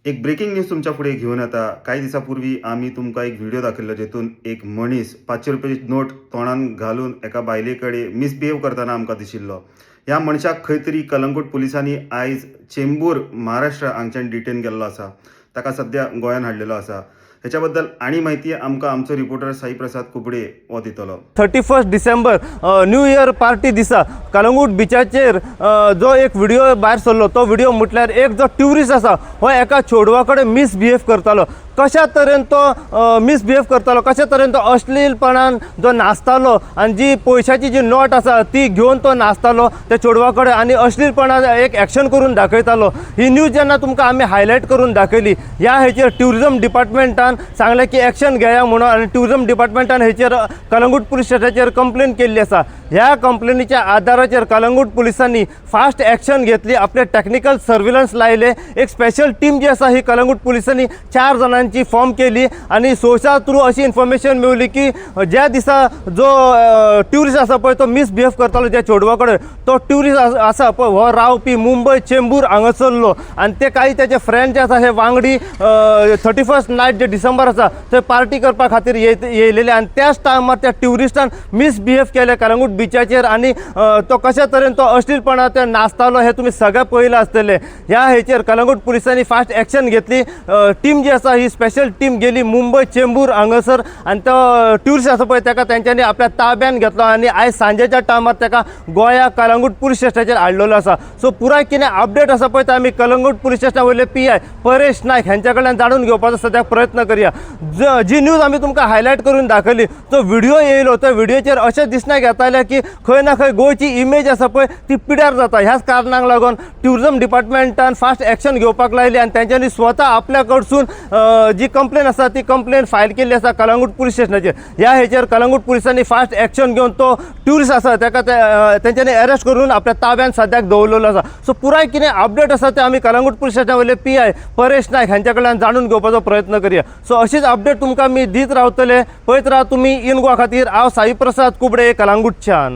एक breaking news तुमच्या पुढे घेऊन येता। काही दिवसापूर्वी आम्ही तुमका एक व्हिडिओ दाखवलो जेतून एक मनीस 500 रुपयाची नोट तोंडान घालून एका बायलेकडे मिसबिहेव करताना आमकां दिशिल्लो। ह्या मनशाक खंय तरी कलंगूट पुलिसांनी आयज चेंबूर महाराष्ट्र हांगच्यान डिटेन केल्लो आसा। ताका सध्या गोंयान हाडलेलो आसा। ह्याच्याबद्दल आणि माहिती आमकां आमचो रिपोर्टर साई प्रसाद कुबडे हो दितलो। 31 डिसेंबर न्यू इयर पार्टी दिसा कलंगूट बिचाचेर जो एक व्हिडिओ भायर सरलो तो व्हिडिओ म्हटल्यार एक जो ट्युरिस्ट आसा हो एका चेडवा कडेन मिसबिहेव करतालो। कशा तरेन तो मिसबिहेव करतालो, कशा तरेन तो अश्लीलपणान जो नाचतालो आनी जी पयशाची जी नोट आसा ती घेवन तो नाचतालो त्या चेडवा कडेन आनी अश्लीलपणान एक एक्शन करून दाखयतालो। ही न्यूज जेन्ना तुमकां आमी हायलायट करून दाखयली ह्या हेचेर ट्युरिजम डिपार्टमेंटान सांगलें की एक्शन घेया म्हणून आनी ट्युरिजम डिपार्टमेंटान हेचेर कलंगूट पुलीस स्टेशनाचेर कंप्लेन केल्ली आसा। ह्या कंप्लेनीच्या आदाराचेर कलंगूट पुलिसांनी फास्ट एक्शन घेतली, आपले टेक्निकल सर्विलन्स लायले। एक स्पेशल टीम जी आसा ही कलंगूट पुलिसांनी 4 जणांची फॉर्म केली आणि सोशल थ्रू अशी इन्फॉर्मेशन मेळ्ळी की ज्या दिसा जो ट्युरिस्ट आसा पळय तो मिसबिहेव करतालो ज्या चेडवा कडेन, तो ट्युरिस्ट आसा पळय हो रावपी मुंबय चेंबूर हांगासरलो आणि ते काही त्याचे फ्रेंड जे आसा हे वांगडी 31 नायट जे डिसेंबर आसा थंय पार्टी करपा खातीर येयलेले आणि त्याच टायमार त्या ट्युरिस्टान मिसबिहेव केले कलंगूट बिचाचेर आणि तो कशा तरेन तो अश्लीलपणा ते नाचतालो हे तुम्ही सगळे पळयलें आसतलें। ह्या हेचेर कलंगूट पुलिसांनी फास्ट एक्शन घेतली। टीम जी आसा ही स्पेशल टीम गेली मुंबय चेंबूर हांगासर आणि तो ट्युरिस्ट आसा पळय ताका तेंच्यांनी आपल्या ताब्यान घेतलो आणि आयज सांजेच्या टायमार ताका गोंया कलंगूट पुलीस स्टेशनाचेर हाडलेलो आसा। सो पुराय कितें अपडेट आसा पळय ते आमी कलंगूट पुलीस स्टेशना वयले PI परेश नायक हांच्या कडल्यान जाणून घेवपाचो सद्याक प्रयत्न करया। जी न्यूज आमी तुमकां हायलायट करून दाखयली तो व्हिडिओ येयलो, त्या व्हिडिओचेर अशें दिसण्याक येतालें की खंय ना खंय गोंयची इमेज आसा पळय ती पिड्यार जाता। ह्याच कारणाक लागून ट्युरिजम डिपार्टमेंटान फास्ट एक्शन घेवपाक लायली आणि तेंच्यांनी स्वता आपल्या कडसून जी कंप्लेन आसा ती कंप्लेन फायल केल्ली आसा कलंगूट पुलीस स्टेशनाचेर। ह्या हेचेर कलंगूट पुलिसांनी फास्ट एक्शन घेवन तो ट्युरिस्ट आसा ताका तेंच्यांनी अरेस्ट करून आपल्या ताब्यान सद्याक दवरलेलो आसा। सो पुराय कितें अपडेट आसा ते आमी कलंगूट पुलीस स्टेशना वयले PI परेश नायक हांच्या कडल्यान जाणून घेवपाचो प्रयत्न करया। सो अशीच अपडेट तुमकां मी दीत रावतले। पळयत राहा तुम्ही इन गोवा खातीर। हांव साई प्रसाद कुबडे कलंगूटच्यान।